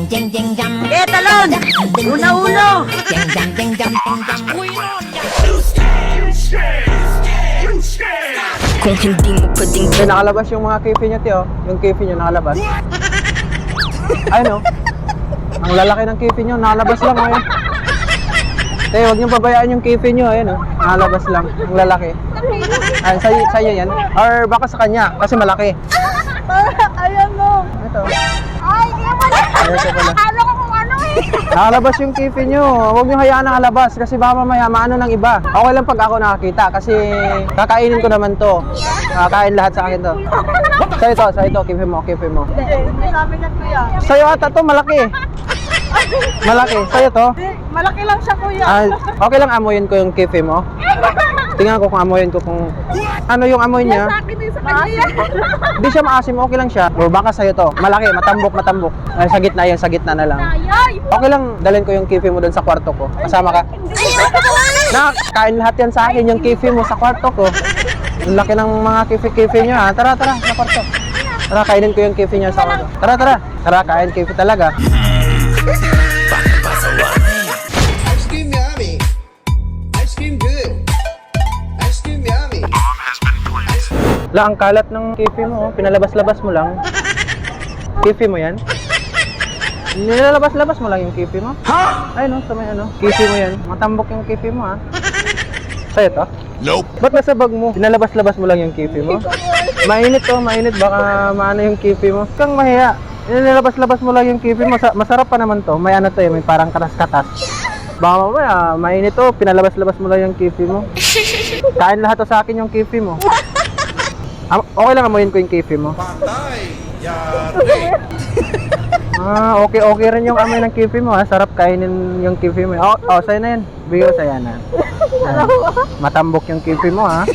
Eh, talon! Una-uno! Kung hindi mo pwedeng Nakalabas yung mga kefi niya, Tio. Yung kefi niya nakalabas. Ayun, oh. Ang lalaki ng kefi niyo, nakalabas lang, oh. Te, huwag niyo babayaan yung kefi niyo, ayun, oh. Nakalabas lang, ang lalaki. Ayun, sa'yo yan. Or baka sa kanya, kasi malaki. Ayan mo! Ito. Ay, di pala! Ayun, ito pala. Ano ko kung ano eh! Nakalabas yung kefi niyo. Huwag niyo hayaan nakalabas kasi baka mamaya maano ng iba. Okay lang pag ako nakakita kasi kakainin ko naman to. Kakain lahat sa akin to. Sa'yo ito, kefi mo. Hindi, sabi niya kuya. Sa'yo ata to, malaki. Malaki. Sa'yo to. Hindi, malaki lang siya kuya. Okay lang amoyin ko yung kefi mo. Tingnan ko kung amoyin ko kung ano yung amoy niya. Sa akin din sa kanya. Hindi siya maasim, okay lang siya. O baka sa'yo to. Malaki, matambok. Ay, sa gitna na lang. Ay! Okay lang, dalhin ko yung kefi mo doon sa kwarto ko. Kasama ka. Kain lahat yan sa akin, yung kefi mo sa kwarto ko. Ang laki ng mga kefi nyo ha. Tara, sa kwarto. Tara, kainin ko yung kefi nyo sa kwarto. Tara, kain kefi talaga. Ice cream yummy. Ice cream good. Ice cream yummy. La, ang kalat ng kefi mo, pinalabas-labas mo lang. Kefi mo yan? Nilalabas-labas mo lang yung kefi mo? Ha? Ay no, sa may ano. Kefi mo yan. Matambok yung kefi mo ha. Sa'yo to? Nope. Ba't nasa bag mo? Pinalabas-labas mo lang yung kefi mo? Mainit to, mainit. Baka maano yung kefi mo. Huwag kang mahiya. Nilalabas-labas mo lang yung kefi mo. Masarap pa naman to. May ano to may parang katas-katas. Baka mamaya, mainit to. Pinalabas-labas mo lang yung kefi mo. Kain lahat to sa akin yung kefi mo. Okay lang amoyin ko yung kefi mo. Patay. Yari. Okay rin yung amoy ng kefi mo ha. Sarap kainin yung kefi mo. Sa'yo na yan. Bigyan ko sa'yo na. Matambok yung kefi mo ha.